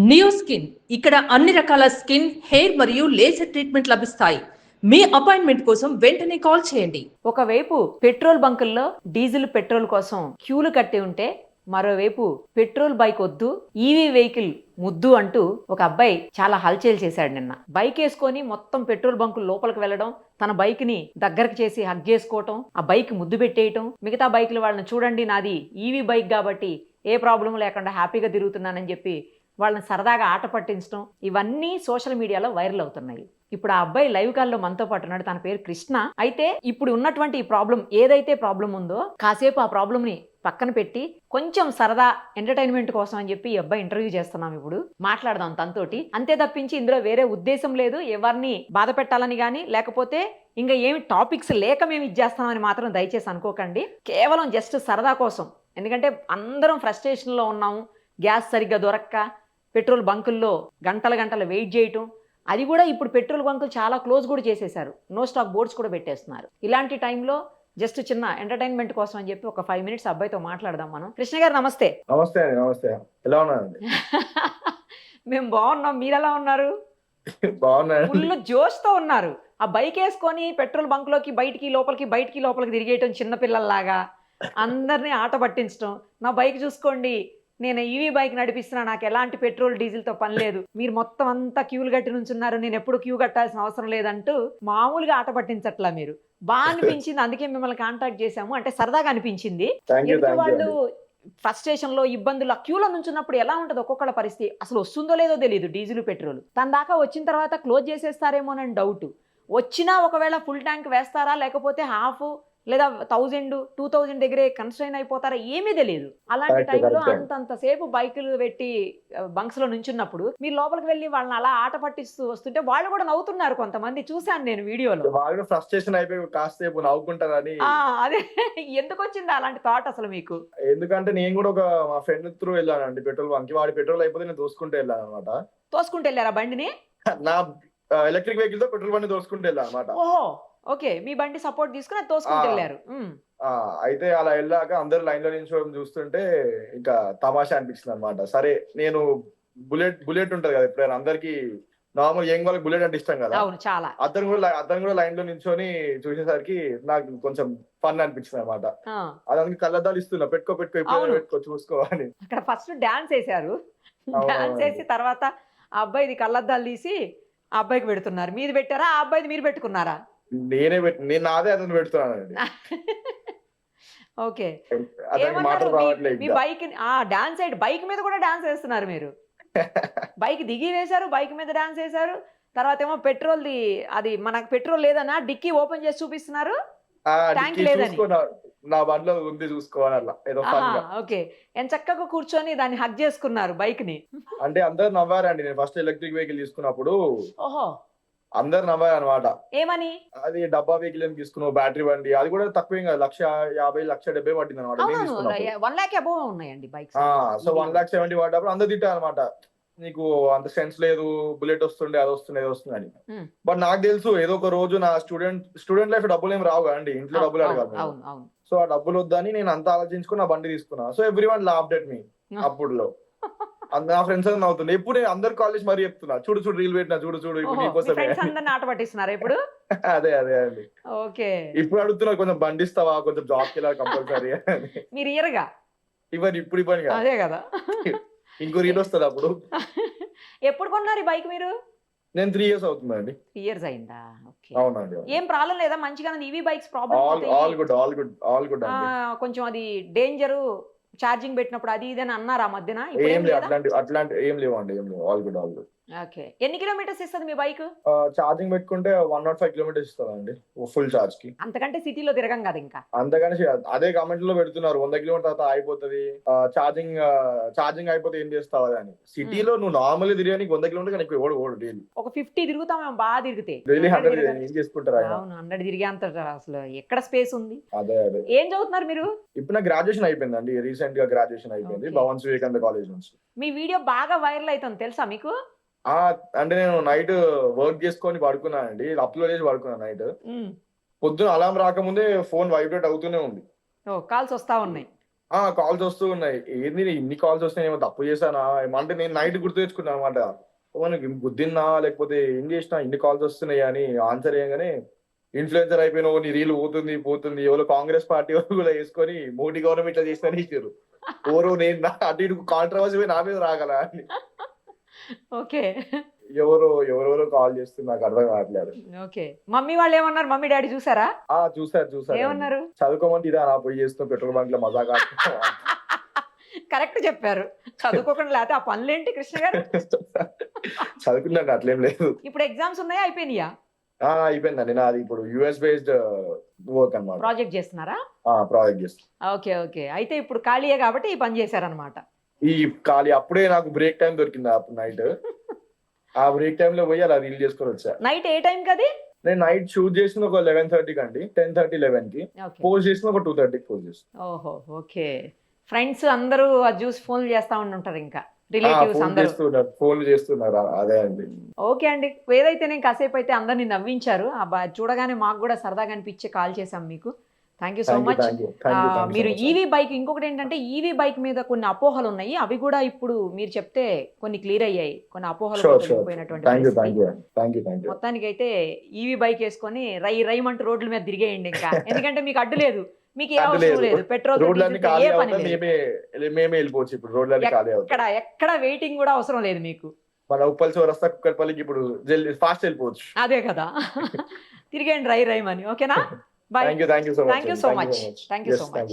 Neo skin ఇక్కడ అన్ని రకాల స్కిన్, హెయిర్ మరియు లేజర్ ట్రీట్మెంట్ లభిస్తాయి. మీ అపాయింట్మెంట్ కోసం వెంటనే కాల్ చేయండి. ఒకవైపు పెట్రోల్ బంకుల్లో డీజిల్ పెట్రోల్ కోసం క్యూలు కట్టి ఉంటే మరోవైపు పెట్రోల్ బైక్ వద్దు ఈవీ వెహికల్ ముద్దు అంటూ ఒక అబ్బాయి చాలా హల్చల్ చేశాడు నిన్న. బైక్ వేసుకొని మొత్తం పెట్రోల్ బంకుల లోపలికి వెళ్ళడం, తన బైక్ ని దగ్గరకు చేసి హగ్ చేసుకోవటం, ఆ బైక్ ముద్దు పెట్టేయటం, మిగతా బైకులు వాళ్ళని చూడండి నాది ఈవీ బైక్ కాబట్టి ఏ ప్రాబ్లం లేకుండా హ్యాపీగా తిరుగుతున్నానని చెప్పి వాళ్ళని సరదాగా ఆట పట్టించడం, ఇవన్నీ సోషల్ మీడియాలో వైరల్ అవుతున్నాయి. ఇప్పుడు ఆ అబ్బాయి లైవ్ కాల్లో మనతో పాటు ఉన్నాడు. తన పేరు కృష్ణ. అయితే ఇప్పుడు ఉన్నటువంటి ఈ ప్రాబ్లం ఏదైతే ప్రాబ్లం ఉందో కాసేపు ఆ ప్రాబ్లం ని పక్కన పెట్టి కొంచెం సరదా ఎంటర్టైన్మెంట్ కోసం అని చెప్పి ఈ అబ్బాయి ఇంటర్వ్యూ చేస్తున్నాం. ఇప్పుడు మాట్లాడదాం తనతోటి. అంతే తప్పించి ఇందులో వేరే ఉద్దేశం లేదు, ఎవరిని బాధ పెట్టాలని కానీ లేకపోతే ఇంకా ఏమి టాపిక్స్ లేక మేము ఇచ్చేస్తామని మాత్రం దయచేసి అనుకోకండి. కేవలం జస్ట్ సరదా కోసం. ఎందుకంటే అందరం ఫ్రస్ట్రేషన్లో ఉన్నాము. గ్యాస్ సరిగ్గా దొరక్క పెట్రోల్ బంకుల్లో గంటలు వెయిట్ చేయటం, అది కూడా ఇప్పుడు పెట్రోల్ బంకులు చాలా క్లోజ్ కూడా చేసేశారు. నో స్టాక్ బోర్డ్స్ కూడా పెట్టేస్తున్నారు. ఇలాంటి టైంలో జస్ట్ చిన్న ఎంటర్టైన్మెంట్ కోసం అని చెప్పి ఒక 5 minutes అబ్బాయితో మాట్లాడదాం మనం. కృష్ణ గారు నమస్తే. నమస్తే అండి. నమస్తే. ఎలా ఉన్నారండి? మేము బాగున్నాం, మీరు ఎలా ఉన్నారు? బాగున్నాను. ఫుల్ జోష్తో ఉన్నారు. ఆ బైక్ వేసుకొని పెట్రోల్ బంక్లోకి బయటికి లోపలికి తిరిగేయటం చిన్నపిల్లల్లాగా, అందరినీ ఆట పట్టించడం. నా బైక్ చూసుకోండి, నేను ఈవీ బైక్ నడిపిస్తున్నా, నాకు ఎలాంటి పెట్రోల్ డీజిల్తో పని లేదు, మీరు మొత్తం అంతా క్యూలు కట్టి నుంచున్నారు, నేను ఎప్పుడు క్యూ కట్టాల్సిన అవసరం లేదంటూ మామూలుగా ఆట పట్టించట్లా. మీరు బాగా అనిపించింది, అందుకే మిమ్మల్ని కాంటాక్ట్ చేశాము. అంటే సరదాగా అనిపించింది. వాళ్ళు ఫ్రస్ట్రేషన్ లో ఇబ్బందులు ఆ క్యూలో నుంచున్నప్పుడు ఎలా ఉంటుంది ఒక్కొక్కళ్ళ పరిస్థితి, అసలు వస్తుందో లేదో తెలియదు డీజిల్ పెట్రోల్. తన దాకా వచ్చిన తర్వాత క్లోజ్ చేసేస్తారేమోనని డౌట్. వచ్చినా ఒకవేళ ఫుల్ ట్యాంక్ వేస్తారా లేకపోతే హాఫ్ లేదా 1000 2000 దగ్గరే కన్స్ట్రైన్ అయిపోతారా ఏమీ తెలియదు. అలాంటి టైంలో అంతసేపు బైకులు పెట్టి బంక్స్ లో నుంచున్నప్పుడు మీరు లోపలికి వెళ్ళి వాళ్ళని అలా ఆట పట్టిస్తూ వస్తుంటే వాళ్ళు కూడా నవ్వుతున్నారు. కొంతమంది చూశాను నేను వీడియోలో. వాళ్ళు ఫ్రస్ట్రేషన్ అయిపోయి కాసేపు నవ్వుకుంటారని. అదే ఎందుకు వచ్చింది అలాంటి థాట్ అసలు మీకు? ఎందుకంటే నేను కూడా ఒక మా ఫ్రెండ్ త్రూ వెళ్ళానండి పెట్రోల్ బంక్. వాడి పెట్రోల్ అయిపోతే నేను దోసుకుంటూ వెళ్ళాను అనమాట. తోసుకుంటూ వెళ్ళారా బండిని? నా ఎలక్ట్రిక్ వెహికల్ తో పెట్రోల్ బండి దోసుకుంటూ వెళ్ళాను అనమాట. ఓహో, ఓకే. మీ బండి సపోర్ట్ తీసుకుని అది తోసుకుంటూ వెళ్ళారు. అయితే అలా వెళ్ళాక అందరు లైన్ లో నిల్చోవడం చూస్తుంటే ఇంకా తమాషా అనిపించింది అనమాట. సరే నేను బుల్లెట్ ఉంటది కదా, ఎప్పుడైనా అందరికి నార్మల్ యంగ్ వాళ్ళకి బుల్లెట్ అంటే ఇష్టం కదా. చాలా. అతను కూడా లైన్ లో నిల్చొని చూసేసరికి నాకు కొంచెం ఫన్ అనిపించింది అనమాట. అదానికి కళ్ళద్దాలు ఇస్తున్నా, పెట్టుకో ఎప్పుడైనా పెట్టుకో చూసుకో అని. అక్కడ ఫస్ట్ డాన్స్ వేశారు. డాన్స్ వేసి తర్వాత ఆ అబ్బాయిది కళ్ళద్దాలు తీసి ఆ అబ్బాయికి పెడుతున్నారు. మీది పెట్టారా, ఆ అబ్బాయిది మీరు పెట్టుకున్నారా? నేను నాదే అతను పెడుతున్నానండి. ఓకే. మీ బైక్ డాన్స్ బైక్ మీద కూడా డాన్స్ వేస్తున్నారు మీరు. బైక్ దిగి వేశారు, బైక్ మీద డాన్స్ వేశారు. తర్వాత ఏమో పెట్రోల్ది అది మనకు పెట్రోల్ లేదన్నా డిక్కీ ఓపెన్ చేసి చూపిస్తున్నారు. ట్యాంక్ లేదని నా బండిలో ఉంది చూసుకోవాలి. ఓకే. ఎంత చక్కగా కూర్చొని దాన్ని హగ్ చేసుకున్నారు బైక్ ని. అంటే అందరు నవ్వారండి. నేను ఫస్ట్ ఎలక్ట్రిక్ వెహికల్ తీసుకున్నప్పుడు ఓహో అందరు నవ్వారు అనమాట. ఏమని? అది డబ్బా వెహికల్ అని తీసుకున్నావు, బ్యాటరీ బండి, అది కూడా తక్కువ 1,50,000 1,70,000 పట్టింది అనమాట. 1 lakh అబోవ్ ఉన్నాయండి బైక్స్. సో 1,70,000 పడ్డప్పుడు అందరు తిట్టారు అనమాట, నీకు అంత సెన్స్ లేదు, బుల్లెట్ వస్తుండే అది వస్తుంది ఇది వస్తుంది అని. బట్ నాకు తెలుసు ఏదో ఒక రోజు నా స్టూడెంట్ లైఫ్ డబ్బులు ఏమి రావు కదండి, ఇంట్లో డబ్బులు అడగాలి. సో ఆ డబ్బులు వద్దని నేను అంతా ఆలోచించుకుని నా బండి తీసుకున్నా. So everyone laughed at me. అప్పుడులో నా ఫ్రెండ్స్ అందరూ నవ్వుతుంది. ఎప్పుడు నేను అందరు కాలేజ్ మరి చెప్తున్నా, చూడు రీల్ పెట్టినా, చూడు ఇప్పుడు నీకోసమే. అదే అండి. ఓకే. ఇప్పుడు అడుగుతున్నారు కొంచెం బండి ఇస్తావా, కొంచెం జాబ్కి వెళ్ళాలి కంపల్సరీ. మీరు ఇయర్గా ఇప్పుడు ఇవ్వని అదే కదా. ఇంకో రీల్ వస్తుంది అప్పుడు. ఎప్పుడు కొన్నారు ఈ బైక్ మీరు? నేను 3 years అవుతుందండి. 3 years అయిందా? ఓకే. అవునండి. ఏం ప్రాబ్లం లేదా? మంచిగా EV bikes problem all good. కొంచెం అది డేంజర్, ఛార్జింగ్ పెట్టినప్పుడు అది ఇది అని అన్నారు ఆ మధ్యన. అట్లాంటి ఏం లేవండి, ఆల్ గుడ్. ఓకే. ఎన్ని కిలోమీటర్స్ ఇస్తుంది మీ బైక్? ఛార్జింగ్ పెట్టుకుంటే 105 kilometers ఇస్తుందండి ఫుల్ ఛార్జ్ కి. అంతకంటే సిటీలో తిరగం కదా ఇంకా. అంతకంటే అదే కామెంట్ లో పెడుతున్నారు 100 kilometers తర్వాత అయిపోతుంది, ఛార్జింగ్ అయిపోతే ఏం చేస్తావు అని. సిటీలో నువ్వు నార్మల్ తిరిగి 100 kilometers కానీ ఎక్కువ ఓడు డైలీ. ఒక 50 తిరుగుతాం బాగా తిరిగితే. డైలీ 100 ఏం చేసుకుంటారా? అవును, 100 తిరిగే అంత అసలు ఎక్కడ స్పేస్ ఉంది? అదే. ఏం చదువుతున్నారు మీరు? ఇప్పుడు నా గ్రాడ్యుయేషన్ అయిపోయిందండి, రీసెంట్ గా గ్రాడ్యుయేషన్ అయిపోయింది భవన్స్ వివేకానంద కాలేజ్ నుంచి. మీ వీడియో బాగా వైరల్ అవుతుంది తెలుసా మీకు? అంటే నేను నైట్ వర్క్ చేసుకొని పడుకున్నానండి, అప్లోడ్ చేసి పడుకున్నాను నైట్. పొద్దున అలారం రాకముందే ఫోన్ వైబ్రేట్ అవుతూనే ఉంది. కాల్స్ వస్తా ఉన్నాయి. కాల్స్ వస్తూ ఉన్నాయి. ఏంది ఇన్ని కాల్స్ వస్తున్నాయి, ఏమో తప్పు చేశానా అంటే నేను నైట్ గుర్తు తెచ్చుకున్నాను అనమాట. నీకు బుద్ధిన్నా లేకపోతే ఏం చేసినా ఇన్ని కాల్స్ వస్తున్నాయి అని ఆన్సర్ చేయగానే ఇన్ఫ్లుయెన్సర్ అయిపోయినావు, నీ రీల్ పోతుంది ఎవరో కాంగ్రెస్ పార్టీ వాళ్ళు కూడా వేసుకొని మోడీ గవర్నమెంట్ ఇట్లా చేసిన ఇచ్చారు. ఎవరో నేను అటు ఇటు కాంట్రవర్సీ నా మీద రాగల అని ఓకే ఎవరెవరో కాల్ చేస్తున్నారు, నాకు అర్థం కావట్లేదు. ఓకే మమ్మీ వాళ్ళు ఏమన్నారు? మమ్మీ డాడీ చూసారా? చూసారు ఏమన్నారు? చదువుకోమంటే ఇదా నా పోయి చేస్తున్నా పెట్రోల్ బంక్ లో మజా కరెక్ట్ చెప్పారు. చదువుకోకుండా లేకపోతే ఆ పనులేంటి కృష్ణ గారు? చదువుకున్నాను, అట్లేం లేదు. ఇప్పుడు ఎగ్జామ్స్ ఉన్నాయా, అయిపోయినాయా? అయిపోయిందండి నాది. ఇప్పుడు యుఎస్ బేస్డ్ వర్క్ అన్నమాట. ప్రాజెక్ట్ చేస్తున్నారా? ప్రాజెక్ట్ చేస్తున్నా. ఓకే ఓకే అయితే ఇప్పుడు ఖాళీయే కాబట్టి ఈ పని చేశారనమాట. ఈ ఖాళీ అప్పుడే నాకు బ్రేక్ టైం దొరికింది అప్పుడు నైట్. ఆ బ్రేక్ టైం లో పోయి అలా రీల్ చేసుకొని వచ్చా. నైట్ ఏ టైం కది? నేను నైట్ షూట్ చేసిన ఒక 11:30 కండి, 10:30, 11 కి పోస్ట్ చేసిన ఒక 2:30 పోస్ట్ చేసిన. ఓహో ఓకే. ఫ్రెండ్స్ అందరూ జ్యూస్ ఫోన్ చేస్తా ఉంటారు, ఇంకా రిలేటివ్స్ అందరూ ఫోన్ చేస్తున్నారు. అదే అండి. ఓకే అండి, ఏదైతే నేను కాసేపు అయితే అందరినీ నవ్వించారు. చూడగానే మాకు కూడా సరదాగా అనిపించి కాల్ చేసాం మీకు. Thank you so much. మీరు ఈవీ బైక్, ఇంకొకటి ఏంటంటే ఈవీ బైక్ మీద కొన్ని అపోహలు ఉన్నాయి, అవి కూడా ఇప్పుడు మీరు చెప్తే కొన్ని క్లియర్ అయ్యాయి, కొన్ని అపోహలు పోయినటువంటి. మొత్తానికైతే ఈవీ బైక్ వేసుకొని రైమంటూ రోడ్ల మీద తిరిగేయండి ఇంకా, ఎందుకంటే మీకు అడ్డు లేదు, మీకు ఏ అవసరం లేదు, పెట్రోల్ ఏ పని లేదు, ఎక్కడ వెయిటింగ్ కూడా అవసరం లేదు మీకు. మన ఉప్పల్ చౌరస్తా కుక్కట్పల్లికి ఇప్పుడు ఫాస్ట్ వెళ్ళిపోవచ్చు. అదే కదా, తిరిగేయండి రైమని. ఓకేనా? Bye. Thank you so much. Thank you so much.